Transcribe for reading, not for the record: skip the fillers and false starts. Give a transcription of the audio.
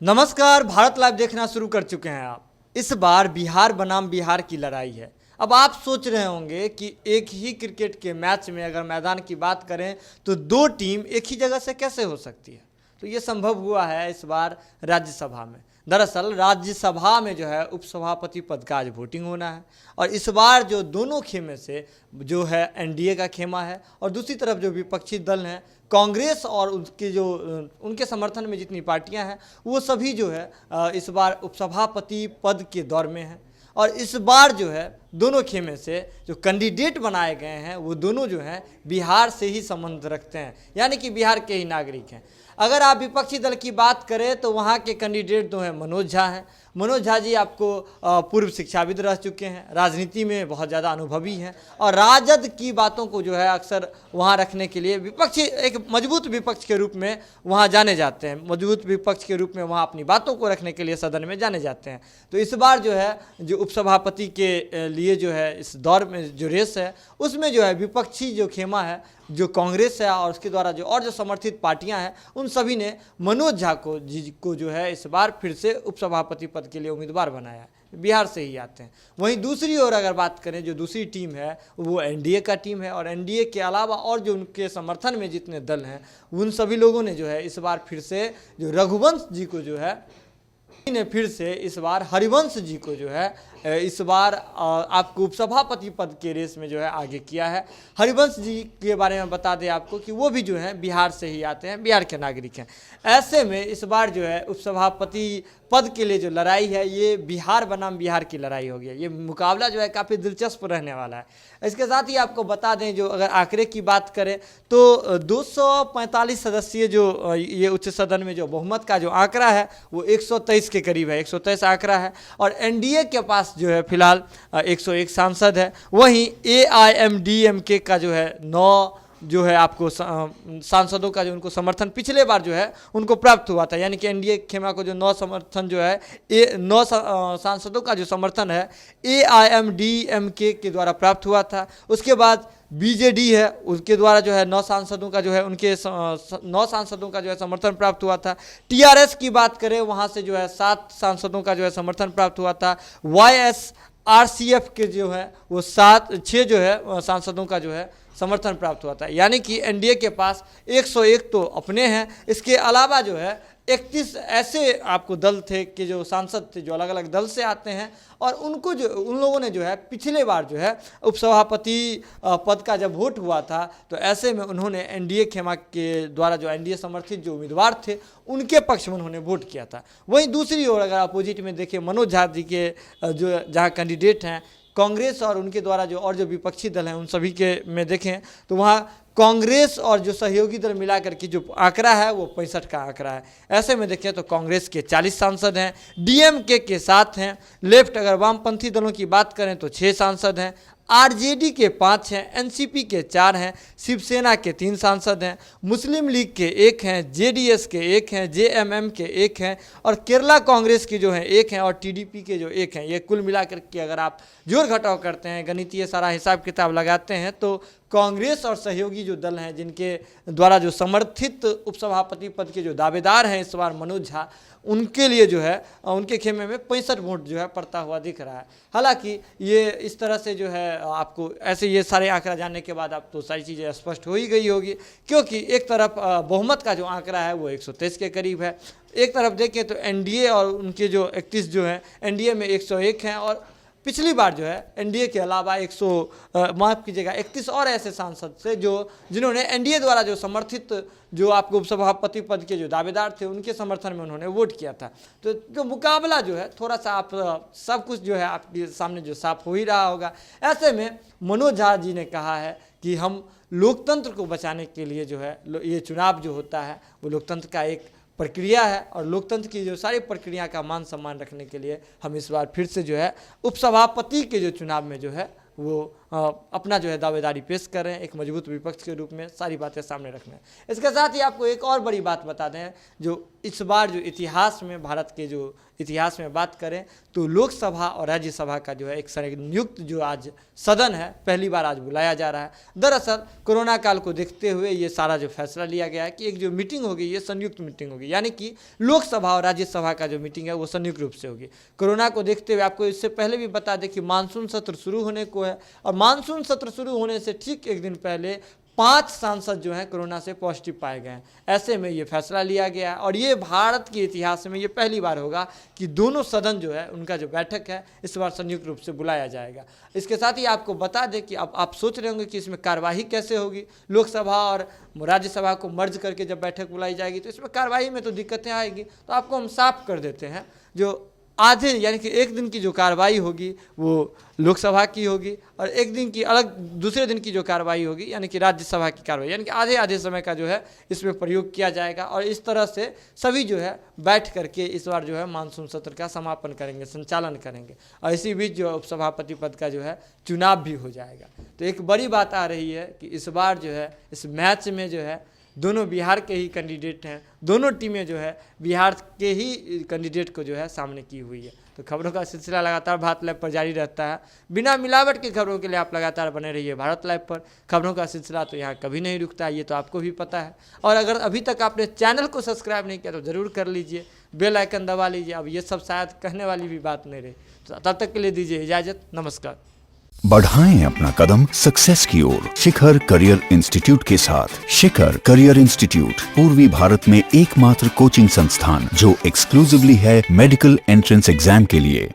नमस्कार, भारत लाइव देखना शुरू कर चुके हैं आप। इस बार बिहार बनाम बिहार की लड़ाई है। अब आप सोच रहे होंगे कि एक ही क्रिकेट के मैच में अगर मैदान की बात करें तो दो टीम एक ही जगह से कैसे हो सकती है। तो ये संभव हुआ है इस बार राज्यसभा में। दरअसल राज्यसभा में जो है उपसभापति पद का आज वोटिंग होना है और इस बार जो दोनों खेमे से जो है एनडीए का खेमा है और दूसरी तरफ जो विपक्षी दल हैं कांग्रेस और उसके जो उनके समर्थन में जितनी पार्टियां हैं वो सभी जो है इस बार उपसभापति पद के दौर में हैं। और इस बार जो है दोनों खेमे से जो कैंडिडेट बनाए गए हैं वो दोनों जो हैं बिहार से ही संबंध रखते हैं, यानी कि बिहार के ही नागरिक हैं। अगर आप विपक्षी दल की बात करें तो वहाँ के कैंडिडेट जो हैं मनोज झा हैं। मनोज झा जी आपको पूर्व शिक्षाविद रह चुके हैं, राजनीति में बहुत ज़्यादा अनुभवी हैं और राजद की बातों को जो है अक्सर वहाँ रखने के लिए विपक्षी एक मजबूत विपक्ष के रूप में वहाँ जाने जाते हैं, मजबूत विपक्ष के रूप में वहाँ अपनी बातों को रखने के लिए सदन में जाने जाते हैं। तो इस बार जो है जो उपसभापति के लिए जो है इस दौर में जो रेस है उसमें जो है विपक्षी जो खेमा है जो कांग्रेस है और उसके द्वारा जो और जो समर्थित पार्टियां हैं उन सभी ने मनोज झा को जो है इस बार फिर से उपसभापति पद के लिए उम्मीदवार बनाया है। बिहार से ही आते हैं। वहीं दूसरी ओर अगर बात करें जो दूसरी टीम है वो एनडीए का टीम है और एनडीए के अलावा और जो उनके समर्थन में जितने दल हैं उन सभी लोगों ने जो है इस बार फिर से जो रघुवंश जी को जो है ने फिर से इस बार हरिवंश जी को जो है इस बार आपको उपसभापति पद के रेस में जो है आगे किया है। हरिवंश जी के बारे में बता दें आपको कि वो भी जो है बिहार से ही आते हैं, बिहार के नागरिक हैं। ऐसे में इस बार जो है उपसभापति पद के लिए जो लड़ाई है ये बिहार बनाम बिहार की लड़ाई होगी। ये मुकाबला जो है काफ़ी दिलचस्प रहने वाला है। इसके साथ ही आपको बता दें जो अगर आंकड़े की बात करें तो 245 सदस्यीय जो ये उच्च सदन में जो बहुमत का जो आंकड़ा है वो 123 के करीब है, 123 आंकड़ा है और एनडीए के पास जो है फिलहाल 101 सांसद है। वहीं एआईएमडीएमके का जो है 9 जो है आपको सांसदों का जो उनको समर्थन पिछले बार जो है उनको प्राप्त हुआ था, यानी कि एनडीए खेमा को जो 9 समर्थन जो है 9 सांसदों का जो समर्थन है एआईएमडीएमके के द्वारा प्राप्त हुआ था। उसके बाद बीजेडी है उसके द्वारा जो है 9 सांसदों का जो है उनके 9 सांसदों का जो है समर्थन प्राप्त हुआ था। टीआरएस की बात करें वहाँ से जो है 7 सांसदों का जो है समर्थन प्राप्त हुआ था। वाईएसआरसीएफ के जो है वो 6 जो है सांसदों का जो है समर्थन प्राप्त हुआ था, यानी कि एनडीए के पास 101 तो अपने हैं। इसके अलावा जो है 31 ऐसे आपको दल थे कि जो सांसद थे जो अलग अलग दल से आते हैं और उनको जो उन लोगों ने जो है पिछले बार जो है उपसभापति पद का जब वोट हुआ था तो ऐसे में उन्होंने एनडीए खेमा के द्वारा जो एनडीए समर्थित जो उम्मीदवार थे उनके पक्ष में उन्होंने वोट किया था। वहीं दूसरी ओर अगर अपोजिट में देखें मनोज झा जी के जो जहाँ कैंडिडेट हैं कांग्रेस और उनके द्वारा जो और जो विपक्षी दल हैं उन सभी के में देखें तो वहाँ कांग्रेस और जो सहयोगी दल मिलाकर के जो आंकड़ा है वो 65 का आंकड़ा है। ऐसे में देखें तो कांग्रेस के 40 सांसद हैं, डीएमके के 7 हैं, लेफ्ट अगर वामपंथी दलों की बात करें तो 6 सांसद हैं, आरजेडी के 5 हैं, एनसीपी के 4 हैं, शिवसेना के 3 सांसद हैं, मुस्लिम लीग के 1 हैं, जेडीएस के 1 हैं, जेएमएम के 1 हैं और केरला कांग्रेस की जो है 1 हैं और टीडीपी के जो 1 हैं। ये कुल मिलाकर के अगर आप जोड़ घटाव करते हैं, गणितीय सारा हिसाब किताब लगाते हैं तो कांग्रेस और सहयोगी जो दल हैं जिनके द्वारा जो समर्थित उपसभापति पद के जो दावेदार हैं इस बार मनोज झा, उनके लिए जो है उनके खेमे में 65 वोट जो है पड़ता हुआ दिख रहा है। हालांकि ये इस तरह से जो है आपको ऐसे ये सारे आंकड़ा जानने के बाद आप तो सारी चीज़ें स्पष्ट हो ही गई होगी, क्योंकि एक तरफ बहुमत का जो आंकड़ा है वो 123 के करीब है, एक तरफ देखें तो एनडीए और उनके जो 31 जो हैं एनडीए में 101 हैं और पिछली बार जो है एनडीए के अलावा 31 और ऐसे सांसद थे जिन्होंने एनडीए द्वारा जो समर्थित जो आपको उपसभापति पद के जो दावेदार थे उनके समर्थन में उन्होंने वोट किया था। तो जो मुकाबला जो है थोड़ा सा आप सब कुछ जो है आपके सामने जो साफ हो ही रहा होगा। ऐसे में मनोज झा जी ने कहा है कि हम लोकतंत्र को बचाने के लिए जो है ये चुनाव जो होता है वो लोकतंत्र का एक प्रक्रिया है और लोकतंत्र की जो सारी प्रक्रिया का मान सम्मान रखने के लिए हम इस बार फिर से जो है उपसभापति के जो चुनाव में जो है वो अपना जो है दावेदारी पेश कर रहे हैं, एक मजबूत विपक्ष के रूप में सारी बातें सामने रख रहे हैं। इसके साथ ही आपको एक और बड़ी बात बता दें, जो इस बार जो इतिहास में, भारत के जो इतिहास में बात करें तो लोकसभा और राज्यसभा का जो है एक संयुक्त जो आज सदन है, पहली बार आज बुलाया जा रहा है। दरअसल कोरोना काल को देखते हुए ये सारा जो फैसला लिया गया है कि एक जो मीटिंग होगी ये संयुक्त मीटिंग होगी, यानी कि लोकसभा और राज्यसभा का जो मीटिंग है वो संयुक्त रूप से होगी। कोरोना को देखते हुए आपको इससे पहले भी बता दें कि मानसून सत्र शुरू होने को है, और मानसून सत्र शुरू होने से ठीक एक दिन पहले 5 सांसद जो हैं कोरोना से पॉजिटिव पाए गए हैं। ऐसे में ये फैसला लिया गया और ये भारत के इतिहास में ये पहली बार होगा कि दोनों सदन जो है उनका जो बैठक है इस बार संयुक्त रूप से बुलाया जाएगा। इसके साथ ही आपको बता दें कि अब आप सोच रहे होंगे कि इसमें कार्यवाही कैसे होगी, लोकसभा और राज्यसभा को मर्ज करके जब बैठक बुलाई जाएगी तो इसमें कार्यवाही में तो दिक्कतें आएगी। तो आपको हम साफ कर देते हैं, जो आधे यानी कि एक दिन की जो कार्रवाई होगी वो लोकसभा की होगी और एक दिन की अलग दूसरे दिन की जो कार्रवाई होगी यानी कि राज्यसभा की कार्रवाई, यानी कि आधे आधे समय का जो है इसमें प्रयोग किया जाएगा। और इस तरह से सभी जो है बैठ करके इस बार जो है मानसून सत्र का समापन करेंगे, संचालन करेंगे, और इसी बीच जो उपसभापति पद का जो है चुनाव भी हो जाएगा। तो एक बड़ी बात आ रही है कि इस बार जो है इस मैच में जो है दोनों बिहार के ही कैंडिडेट हैं, दोनों टीमें जो है बिहार के ही कैंडिडेट को जो है सामने की हुई है। तो खबरों का सिलसिला लगातार भारत लाइव पर जारी रहता है। बिना मिलावट की खबरों के लिए आप लगातार बने रहिए भारत लाइव पर। खबरों का सिलसिला तो यहाँ कभी नहीं रुकता है, ये तो आपको भी पता है। और अगर अभी तक आपने चैनल को सब्सक्राइब नहीं किया तो ज़रूर कर लीजिए, बेल आइकन दबा लीजिए। अब ये सब शायद कहने वाली भी बात नहीं रही, तो तब तक के लिए दीजिए इजाज़त, नमस्कार। बढ़ाएं अपना कदम सक्सेस की ओर शिखर करियर इंस्टीट्यूट के साथ। शिखर करियर इंस्टीट्यूट पूर्वी भारत में एकमात्र कोचिंग संस्थान जो एक्सक्लूसिवली है मेडिकल एंट्रेंस एग्जाम के लिए।